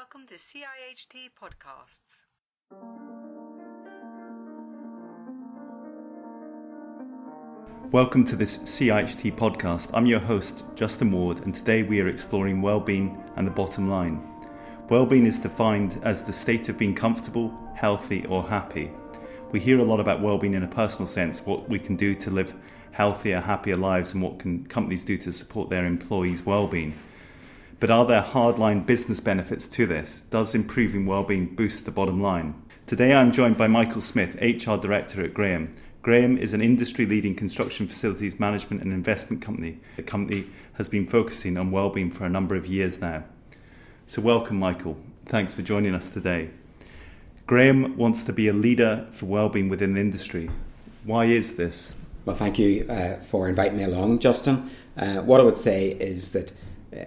Welcome to CIHT Podcasts. Welcome to this CIHT podcast. I'm your host, Justin Ward, and today we are exploring well-being and the bottom line. Well-being is defined as the state of being comfortable, healthy, or happy. We hear a lot about well-being in a personal sense, what we can do to live healthier, happier lives, and what can companies do to support their employees' well-being. But are there hardline business benefits to this? Does improving well-being boost the bottom line? Today I'm joined by Michael Smyth, HR Director at GRAHAM. GRAHAM is an industry-leading construction facilities management and investment company. The company has been focusing on well-being for a number of years now. So welcome, Michael. Thanks for joining us today. GRAHAM wants to be a leader for well-being within the industry. Why is this? Well, thank you for inviting me along, Justin. What I would say is that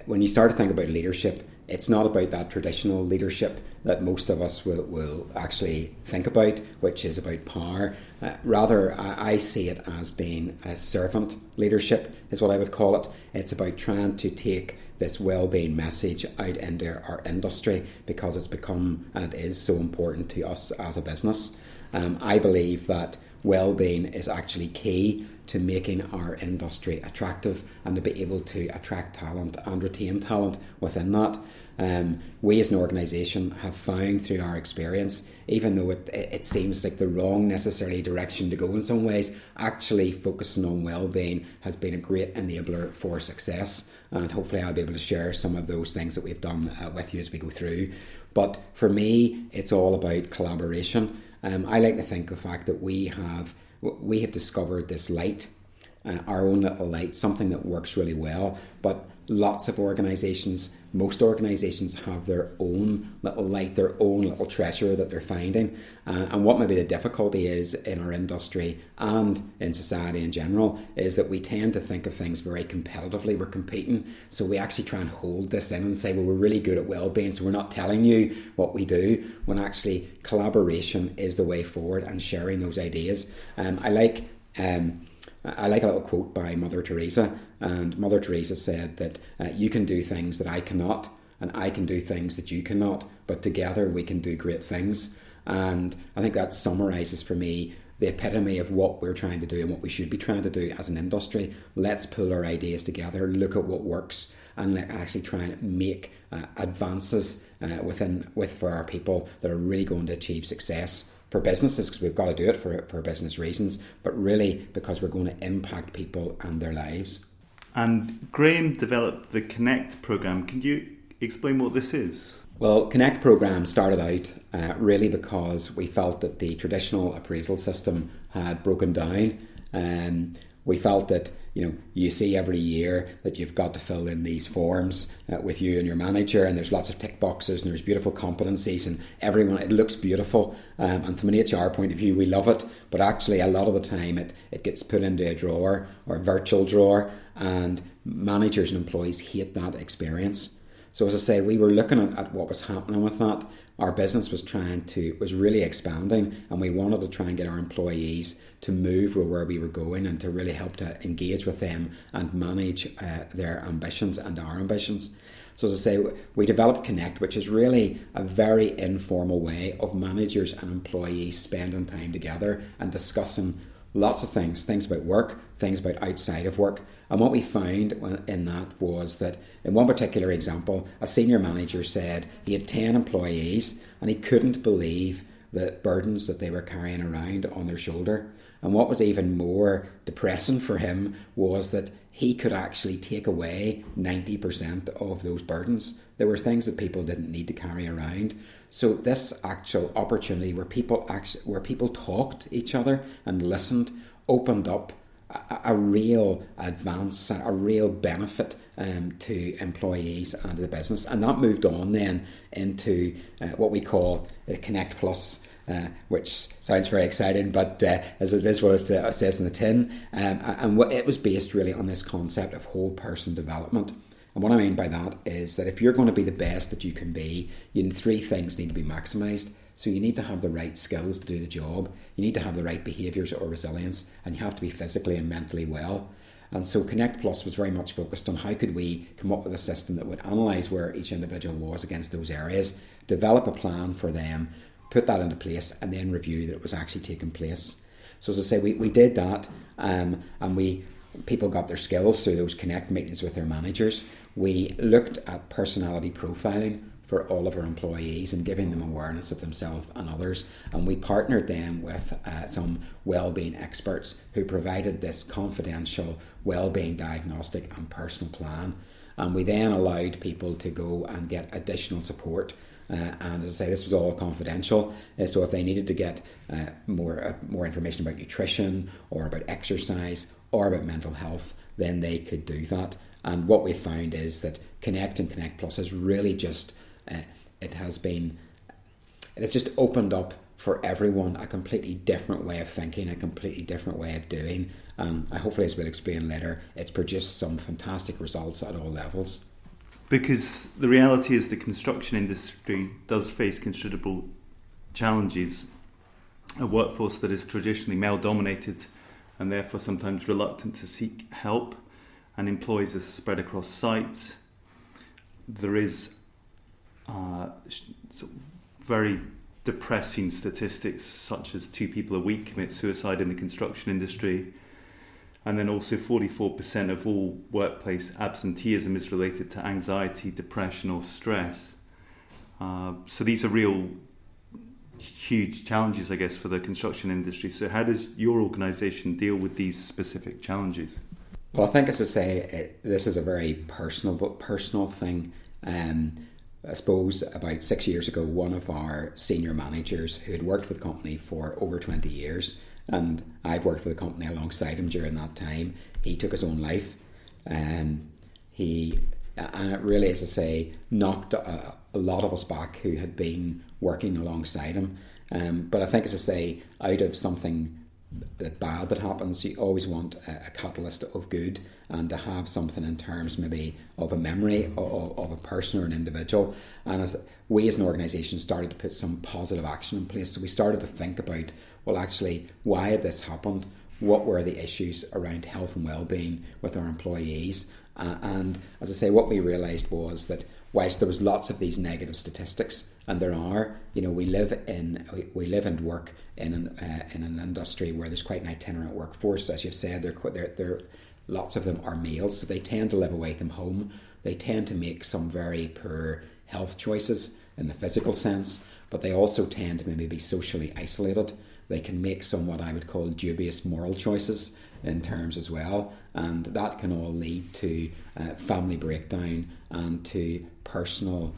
when you start to think about leadership, it's not about that traditional leadership that most of us will actually think about, which is about power. Rather, I see it as being a servant leadership, is what I would call it. It's about trying to take this well-being message out into our industry because it's become, and it is so important to us as a business. I believe that well-being is actually key to making our industry attractive and to be able to attract talent and retain talent within that. We as an organisation have found through our experience, even though it seems like the wrong necessarily direction to go in some ways, actually focusing on well-being has been a great enabler for success, and hopefully I'll be able to share some of those things that we've done with you as we go through. But for me, it's all about collaboration. I like to think the fact that we have discovered this light, our own little light, something that works really well, but lots of organisations, most organisations have their own little light, their own little treasure that they're finding. And what maybe the difficulty is in our industry and in society in general is that we tend to think of things very competitively. We're competing, so we actually try and hold this in and say, well, we're really good at well-being, so we're not telling you what we do, when actually collaboration is the way forward and sharing those ideas. I like a little quote by Mother Teresa, and Mother Teresa said that you can do things that I cannot, and I can do things that you cannot, but together we can do great things. And I think that summarises for me the epitome of what we're trying to do and what we should be trying to do as an industry. Let's pull our ideas together, look at what works, and let actually try and make advances for our people that are really going to achieve success. For businesses, because we've got to do it for business reasons, but really because we're going to impact people and their lives. And GRAHAM developed the Connect programme. Can you explain what this is? Well, Connect programme started out really because we felt that the traditional appraisal system had broken down. We felt that, you see every year that you've got to fill in these forms with you and your manager, and there's lots of tick boxes and there's beautiful competencies and everyone, it looks beautiful. And from an HR point of view, we love it, but actually a lot of the time it gets put into a drawer or a virtual drawer, and managers and employees hate that experience. So as I say, we were looking at what was happening with that. Our business was really expanding, and we wanted to try and get our employees to move where we were going and to really help to engage with them and manage their ambitions and our ambitions. So as I say, we developed Connect, which is really a very informal way of managers and employees spending time together and discussing lots of things about work, things about outside of work. And what we found in that was that in one particular example, a senior manager said he had 10 employees and he couldn't believe the burdens that they were carrying around on their shoulder. And what was even more depressing for him was that he could actually take away 90% of those burdens. There were things that people didn't need to carry around. So this actual opportunity where people talked to each other and listened opened up a real advance, a real benefit to employees and to the business. And that moved on then into what we call the Connect Plus, which sounds very exciting, but as it is what it says in the tin. And it was based really on this concept of whole person development. And what I mean by that is that if you're going to be the best that you can be, three things need to be maximised. So you need to have the right skills to do the job, you need to have the right behaviours or resilience, and you have to be physically and mentally well. And so Connect Plus was very much focused on how could we come up with a system that would analyse where each individual was against those areas, develop a plan for them, put that into place, and then review that it was actually taking place. So as I say, we did that, and people got their skills through those Connect meetings with their managers. We looked at personality profiling for all of our employees and giving them awareness of themselves and others. And we partnered them with some wellbeing experts who provided this confidential wellbeing diagnostic and personal plan. And we then allowed people to go and get additional support. And as I say, this was all confidential. So if they needed to get more information about nutrition or about exercise or about mental health, then they could do that. And what we found is that Connect and Connect Plus has really just it has just opened up for everyone a completely different way of thinking, a completely different way of doing. Hopefully, as we'll explain later, it's produced some fantastic results at all levels. Because the reality is the construction industry does face considerable challenges. A workforce that is traditionally male-dominated and therefore sometimes reluctant to seek help, and employees are spread across sites. There is very depressing statistics such as 2 people a week commit suicide in the construction industry, and then also 44% of all workplace absenteeism is related to anxiety, depression or stress. So these are real huge challenges, I guess, for the construction industry. So how does your organisation deal with these specific challenges? Well, I think, as I say, this is a very personal thing. I suppose about 6 years ago, one of our senior managers who had worked with the company for over 20 years, and I've worked for the company alongside him during that time, he took his own life. And it really, as I say, knocked a lot of us back who had been working alongside him. But I think, as I say, out of something bad that happens, you always want a catalyst of good, and to have something in terms maybe of a memory of a person or an individual. And as we as an organisation started to put some positive action in place, so we started to think about, well, actually, why had this happened? What were the issues around health and well-being with our employees? And as I say, what we realised was that whilst there was lots of these negative statistics, and there are, we live and work in an industry where there's quite an itinerant workforce. As you've said, they're lots of them are males, so they tend to live away from home. They tend to make some very poor health choices in the physical sense, but they also tend to maybe be socially isolated. They can make some what I would call dubious moral choices in terms as well, and that can all lead to family breakdown and to personal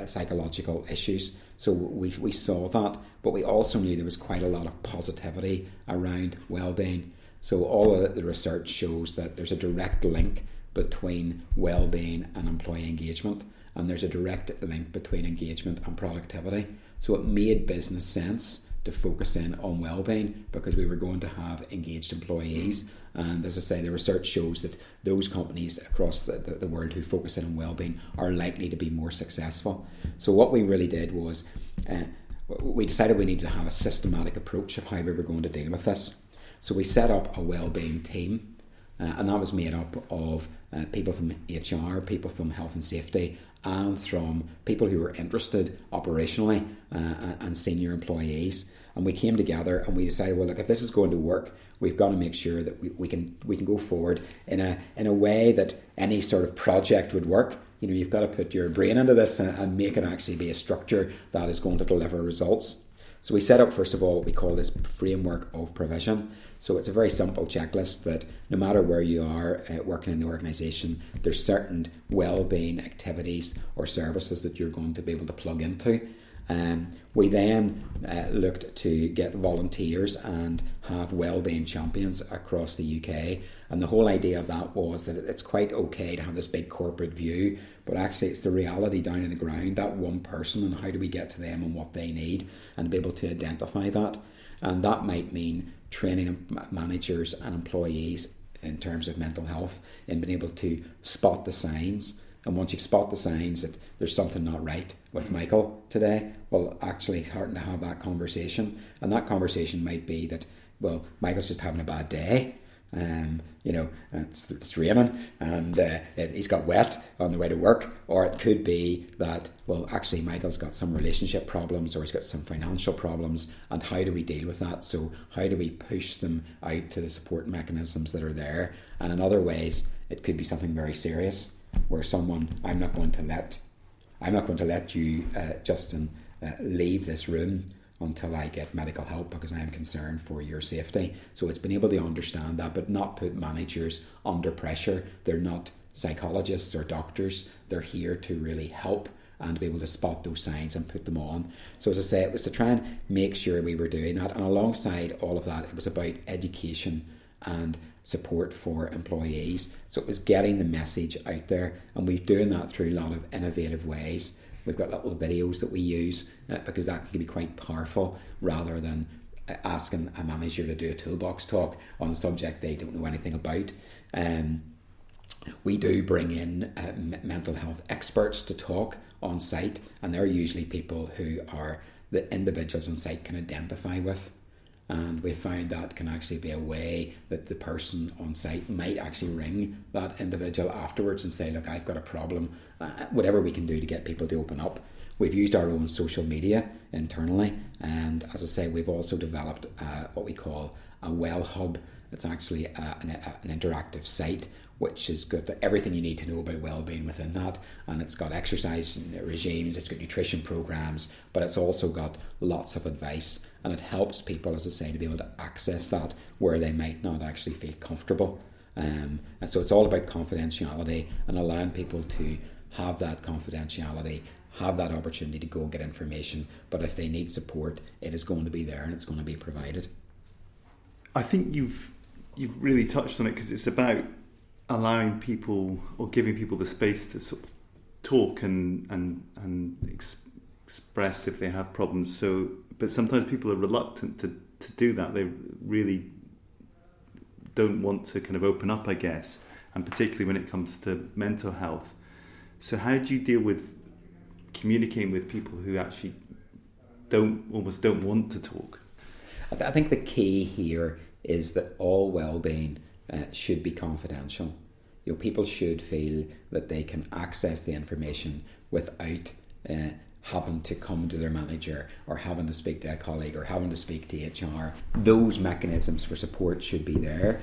psychological issues. So we saw that, but we also knew there was quite a lot of positivity around well-being. So all of the research shows that there's a direct link between well-being and employee engagement, and there's a direct link between engagement and productivity. So it made business sense to focus in on well-being because we were going to have engaged employees. And as I say, the research shows that those companies across the world who focus in on well-being are likely to be more successful. So what we really did was we decided we needed to have a systematic approach of how we were going to deal with this. So we set up a well-being team, and that was made up of people from HR, people from health and safety, and from people who were interested operationally and senior employees. And we came together and we decided, well, look, if this is going to work, we've got to make sure that we can go forward in a way that any sort of project would work. You've got to put your brain into this and make it actually be a structure that is going to deliver results. So we set up, first of all, what we call this framework of provision. So it's a very simple checklist that no matter where you are working in the organisation, there's certain well-being activities or services that you're going to be able to plug into. We then looked to get volunteers and have wellbeing champions across the UK. And the whole idea of that was that it's quite okay to have this big corporate view, but actually it's the reality down on the ground, that one person, and how do we get to them and what they need, and be able to identify that. And that might mean training managers and employees in terms of mental health and being able to spot the signs. And once you spot the signs that there's something not right with Michael today, well, actually starting to have that conversation. And that conversation might be that, well, Michael's just having a bad day. It's raining and he's got wet on the way to work. Or it could be that, well, actually Michael's got some relationship problems or he's got some financial problems, and how do we deal with that? So how do we push them out to the support mechanisms that are there? And in other ways, it could be something very serious where someone, I'm not going to let you, Justin, leave this room until I get medical help because I am concerned for your safety. So it's been able to understand that, but not put managers under pressure. They're not psychologists or doctors. They're here to really help and to be able to spot those signs and put them on. So as I say, it was to try and make sure we were doing that. And alongside all of that, it was about education and support for employees. So it was getting the message out there, and we're doing that through a lot of innovative ways. We've got little videos that we use because that can be quite powerful, rather than asking a manager to do a toolbox talk on a subject they don't know anything about. We do bring in mental health experts to talk on site, and they're usually people who are the individuals on site can identify with. And we found that can actually be a way that the person on site might actually ring that individual afterwards and say, look, I've got a problem, whatever we can do to get people to open up. We've used our own social media internally, and as I say, we've also developed what we call a Well Hub. It's actually an interactive site which has got everything you need to know about wellbeing within that, and it's got exercise regimes, it's got nutrition programs, but it's also got lots of advice, and it helps people, as I say, to be able to access that where they might not actually feel comfortable. And so it's all about confidentiality and allowing people to have that confidentiality, have that opportunity to go and get information, but if they need support, it is going to be there and it's going to be provided. I think you've really touched on it, because it's about allowing people or giving people the space to sort of talk and express if they have problems. So, but sometimes people are reluctant to do that. They really don't want to kind of open up, I guess, and particularly when it comes to mental health. So how do you deal with communicating with people who actually almost don't want to talk? I think the key here is that all wellbeing should be confidential. People should feel that they can access the information without having to come to their manager or having to speak to a colleague or having to speak to HR. Those mechanisms for support should be there.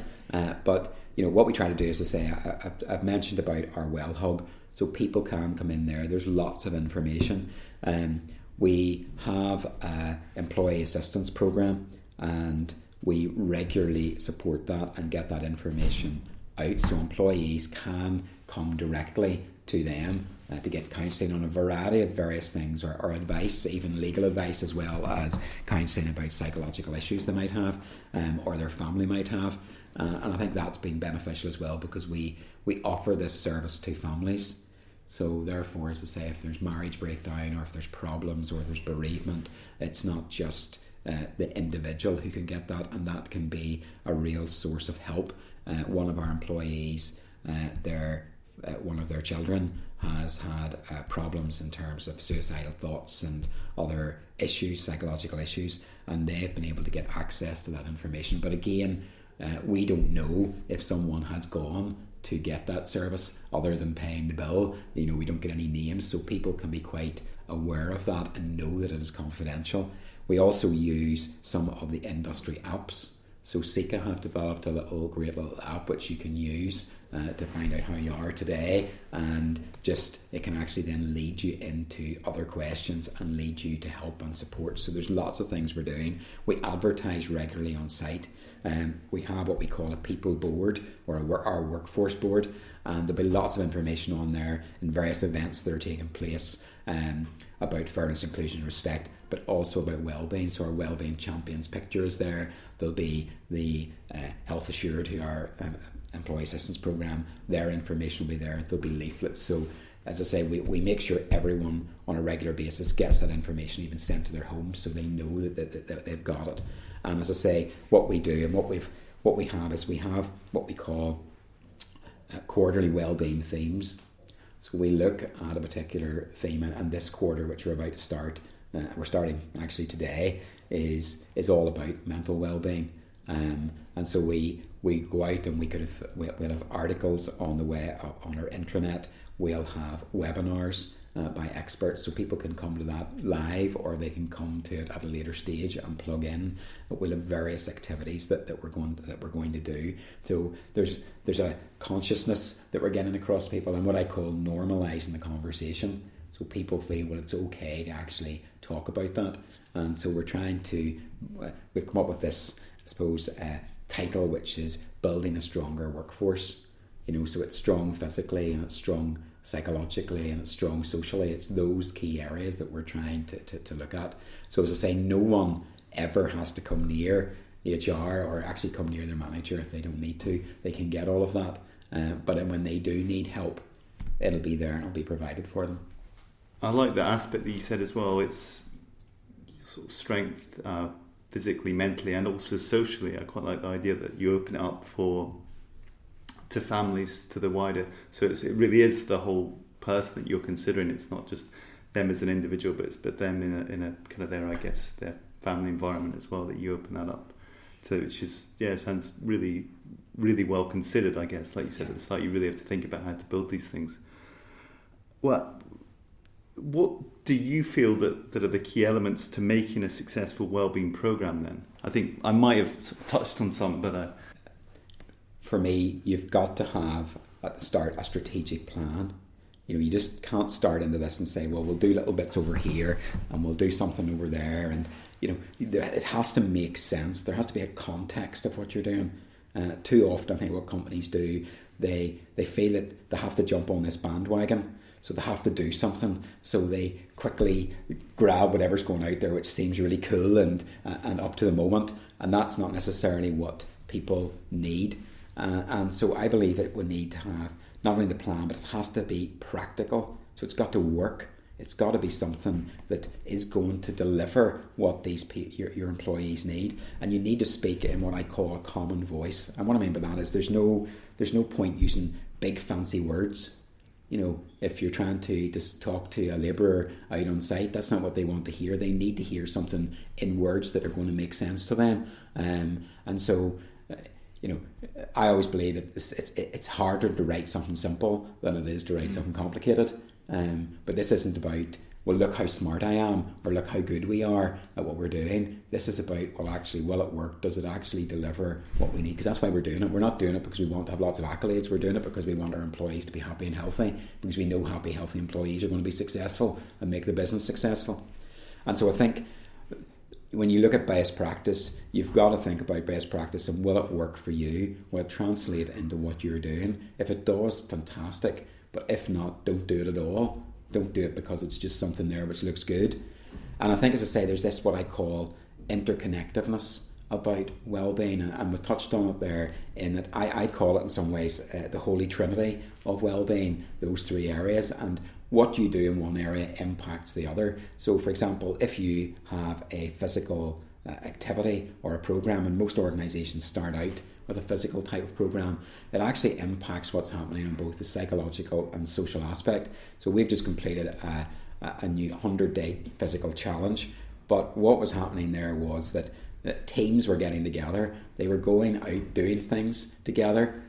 But what we try to do is to say, I've mentioned about our Well Hub, so people can come in there. There's lots of information. We have an employee assistance program, and we regularly support that and get that information out, so employees can come directly to them to get counselling on a variety of various things, or advice, even legal advice, as well as counselling about psychological issues they might have or their family might have. And I think that's been beneficial as well, because we offer this service to families. So therefore, as I say, if there's marriage breakdown or if there's problems or there's bereavement, it's not just the individual who can get that, and that can be a real source of help. One of our employees, one of their children has had problems in terms of suicidal thoughts and other issues, psychological issues, and they've been able to get access to that information. But again, we don't know if someone has gone to get that service other than paying the bill. We don't get any names, so people can be quite aware of that and know that it is confidential. We also use some of the industry apps. So Sika have developed a great little app which you can use to find out how you are today, and it can actually then lead you into other questions and lead you to help and support. So there's lots of things we're doing. We advertise regularly on site. We have what we call a people board, or our workforce board, and there'll be lots of information on there in various events that are taking place about fairness, inclusion and respect, but also about wellbeing. So our wellbeing champions picture is there. There'll be the Health Assured, who are employee assistance program. Their information will be there. There'll be leaflets. So as I say, we make sure everyone on a regular basis gets that information even sent to their homes, so they know that they've got it. And as I say, what we do and what we have is we have what we call quarterly wellbeing themes. So we look at a particular theme, and this quarter, which we're about to start, we're starting actually today, is all about mental wellbeing. And so we go out and we'll have articles on on our intranet. We'll have webinars by experts, so people can come to that live, or they can come to it at a later stage and plug in. But we'll have various activities that we're going to do. So there's a consciousness that we're getting across people, and what I call normalising the conversation. So people feel, well, it's okay to actually talk about that. And so we're trying to, we've come up with this, I suppose, title, which is Building a Stronger Workforce. So it's strong physically, and it's strong psychologically, and it's strong socially. It's those key areas that we're trying to look at. So as I say, no one ever has to come near HR or actually come near their manager if they don't need to. They can get all of that. But when they do need help, it'll be there and it'll be provided for them. I like the aspect that you said as well. It's sort of strength physically, mentally, and also socially. I quite like the idea that you open it up to families, to the wider. So it really is the whole person that you're considering. It's not just them as an individual, but them in a kind of their family environment as well, that you open that up to, which is, it sounds really, really well considered, I guess. Like you said at the start, you really have to think about how to build these things. Well, what do you feel that are the key elements to making a successful wellbeing program then? I think I might have sort of touched on some, but... For me, you've got to have, at the start, a strategic plan. You just can't start into this and say, well, we'll do little bits over here and we'll do something over there. And, it has to make sense. There has to be a context of what you're doing. Too often, I think what companies do, they feel that they have to jump on this bandwagon. So they have to do something. So they quickly grab whatever's going out there, which seems really cool and up to the moment. And that's not necessarily what people need. And so I believe that we need to have not only the plan, but it has to be practical. So it's got to work. It's got to be something that is going to deliver what your employees need. And you need to speak in what I call a common voice. And what I mean by that is there's no point using big fancy words. If you're trying to just talk to a labourer out on site, that's not what they want to hear. They need to hear something in words that are going to make sense to them. And so... I always believe that it's harder to write something simple than it is to write something complicated. But this isn't about, well, look how smart I am, or look how good we are at what we're doing. This is about, well, actually, will it work? Does it actually deliver what we need? Because that's why we're doing it. We're not doing it because we want to have lots of accolades. We're doing it because we want our employees to be happy and healthy, because we know happy, healthy employees are going to be successful and make the business successful. And so I think when you look at best practice, you've got to think about best practice and will it work for you? Will it translate into what you're doing? If it does, fantastic. But if not, don't do it at all. Don't do it because it's just something there which looks good. And I think, as I say, there's this what I call interconnectedness about wellbeing, and we touched on it there in that I call it in some ways the holy trinity of wellbeing, those three areas, and what you do in one area impacts the other. So, for example, if you have a physical activity or a program, and most organisations start out with a physical type of program, it actually impacts what's happening on both the psychological and social aspect. So we've just completed a new 100-day physical challenge, but what was happening there was that teams were getting together, they were going out doing things together,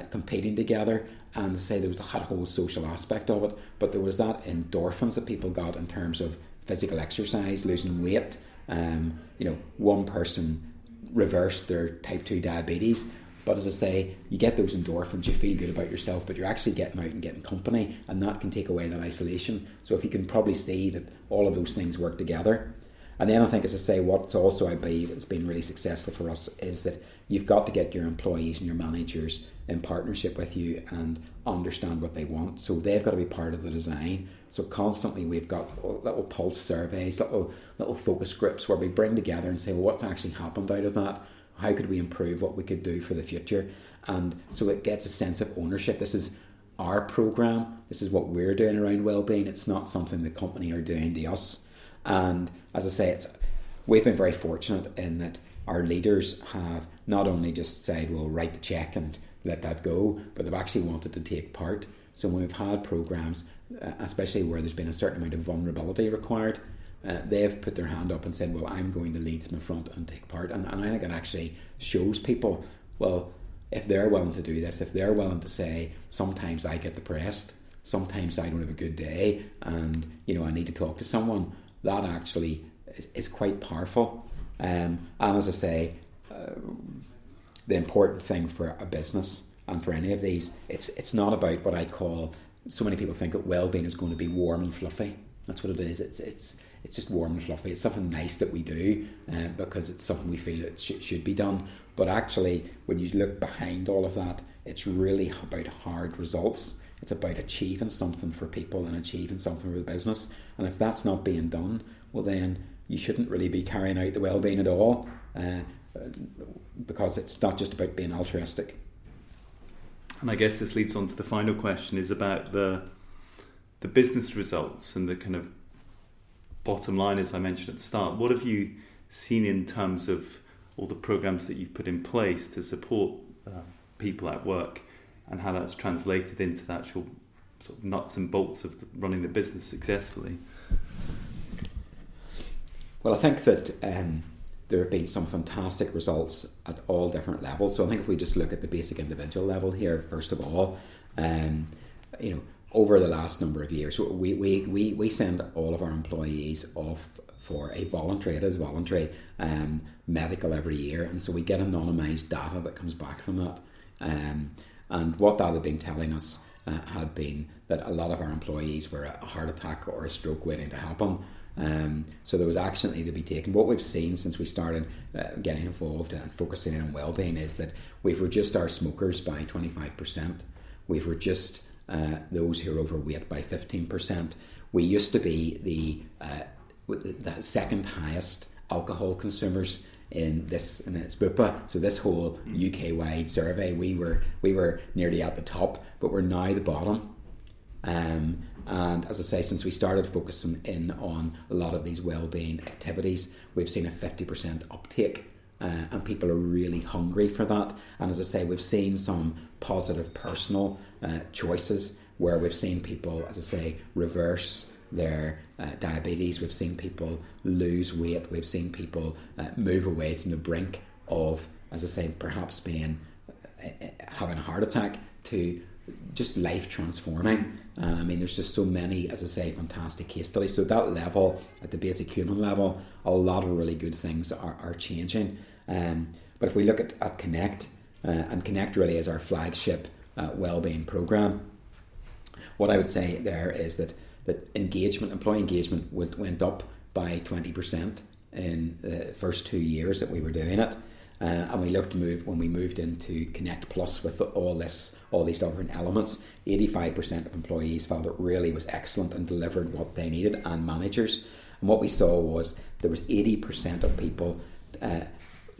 competing together, and say there was a whole social aspect of it, but there was that endorphins that people got in terms of physical exercise, losing weight. One person reversed their type 2 diabetes, but as I say, you get those endorphins, you feel good about yourself, but you're actually getting out and getting company, and that can take away that isolation. So if you can probably see that all of those things work together. And then I think, as I say, what's also, I believe, has been really successful for us is that you've got to get your employees and your managers in partnership with you and understand what they want. So they've got to be part of the design. So constantly we've got little pulse surveys, little focus groups where we bring together and say, well, what's actually happened out of that? How could we improve what we could do for the future? And so it gets a sense of ownership. This is our program. This is what we're doing around wellbeing. It's not something the company are doing to us. And as I say, we've been very fortunate in that our leaders have not only just said, well, write the check and let that go, but they've actually wanted to take part. So when we've had programs, especially where there's been a certain amount of vulnerability required, they've put their hand up and said, well, I'm going to lead in the front and take part. And I think it actually shows people, well, if they're willing to do this, if they're willing to say, sometimes I get depressed, sometimes I don't have a good day, and I need to talk to someone, that actually is quite powerful. And as I say, the important thing for a business and for any of these, it's not about what I call, so many people think that well-being is going to be warm and fluffy. That's what it is. It's just warm and fluffy. It's something nice that we do because it's something we feel it should be done. But actually, when you look behind all of that, it's really about hard results. It's about achieving something for people and achieving something for the business. And if that's not being done, well then you shouldn't really be carrying out the well-being at all, because it's not just about being altruistic. And I guess this leads on to the final question, is about the business results and the kind of bottom line, as I mentioned at the start. What have you seen in terms of all the programs that you've put in place to support people at work, and how that's translated into the actual sort of nuts and bolts of running the business successfully? Well, I think that there have been some fantastic results at all different levels. So I think if we just look at the basic individual level here, first of all, over the last number of years, we send all of our employees off for a voluntary medical every year, and so we get anonymised data that comes back from that. And what that had been telling us had been that a lot of our employees were a heart attack or a stroke waiting to happen. So there was action that needed to be taken. What we've seen since we started getting involved and focusing in on wellbeing is that we've reduced our smokers by 25%. We've reduced those who are overweight by 15%. We used to be the second highest alcohol consumers in its BUPA. So this whole UK-wide survey, we were nearly at the top, but we're now the bottom. And as I say, since we started focusing in on a lot of these wellbeing activities, we've seen a 50% uptake, and people are really hungry for that. And as I say, we've seen some positive personal choices where we've seen people, as I say, reverse their diabetes. We've seen people lose weight. We've seen people move away from the brink of, as I say, perhaps having a heart attack to just life transforming. I mean, there's just so many, as I say, fantastic case studies. So at that level, at the basic human level, a lot of really good things are changing. But if we look at Connect, and Connect really is our flagship wellbeing program, what I would say there is that employee engagement went up by 20% in the first 2 years that we were doing it. And when we moved into Connect Plus with all these different elements, 85% of employees felt it really was excellent and delivered what they needed, and managers. And what we saw was there was 80% of people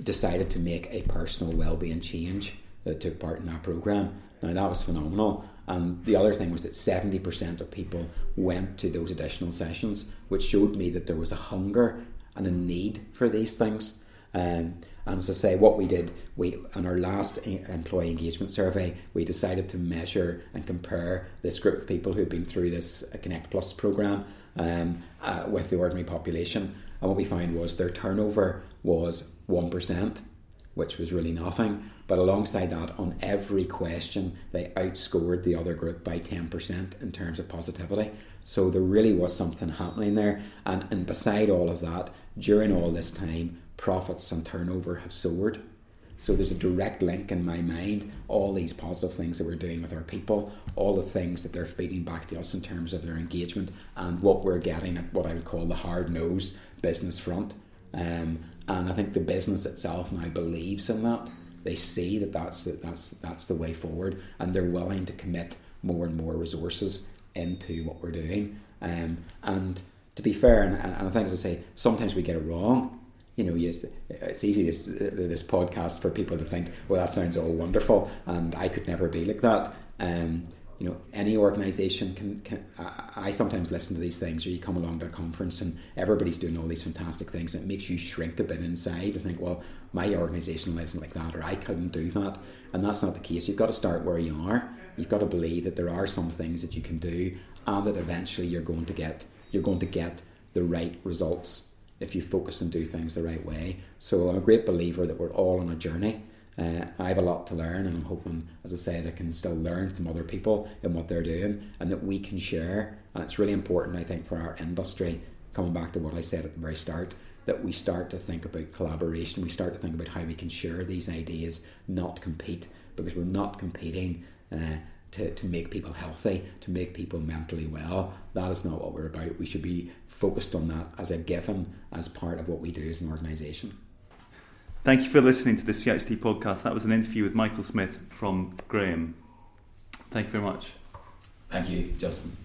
decided to make a personal wellbeing change that took part in our program. Now that was phenomenal. And the other thing was that 70% of people went to those additional sessions, which showed me that there was a hunger and a need for these things. And as I say, what we did, on our last employee engagement survey, we decided to measure and compare this group of people who'd been through this Connect Plus program with the ordinary population. And what we found was their turnover was 1%, which was really nothing. But alongside that, on every question, they outscored the other group by 10% in terms of positivity. So there really was something happening there. And beside all of that, during all this time, profits and turnover have soared. So there's a direct link in my mind, all these positive things that we're doing with our people, all the things that they're feeding back to us in terms of their engagement, and what we're getting at what I would call the hard-nosed business front. And I think the business itself now believes in that. They see that that's the way forward, and they're willing to commit more and more resources into what we're doing. And to be fair, and I think, as I say, sometimes we get it wrong. It's easy this podcast for people to think, well, that sounds all wonderful, and I could never be like that. Any organisation can. I sometimes listen to these things, or you come along to a conference and everybody's doing all these fantastic things, and it makes you shrink a bit inside to think, well, my organisation isn't like that, or I couldn't do that. And that's not the case. You've got to start where you are. You've got to believe that there are some things that you can do, and that eventually you're going to get the right results if you focus and do things the right way. So I'm a great believer that we're all on a journey. I have a lot to learn, and I'm hoping, as I said, I can still learn from other people and what they're doing, and that we can share. And it's really important, I think, for our industry, coming back to what I said at the very start, that we start to think about collaboration. We start to think about how we can share these ideas, not compete, because we're not competing to make people healthy, to make people mentally well. That is not what we're about. We should be focused on that as a given, as part of what we do as an organisation. Thank you for listening to the CHT podcast. That was an interview with Michael Smyth from Graham. Thank you very much. Thank you, Justin.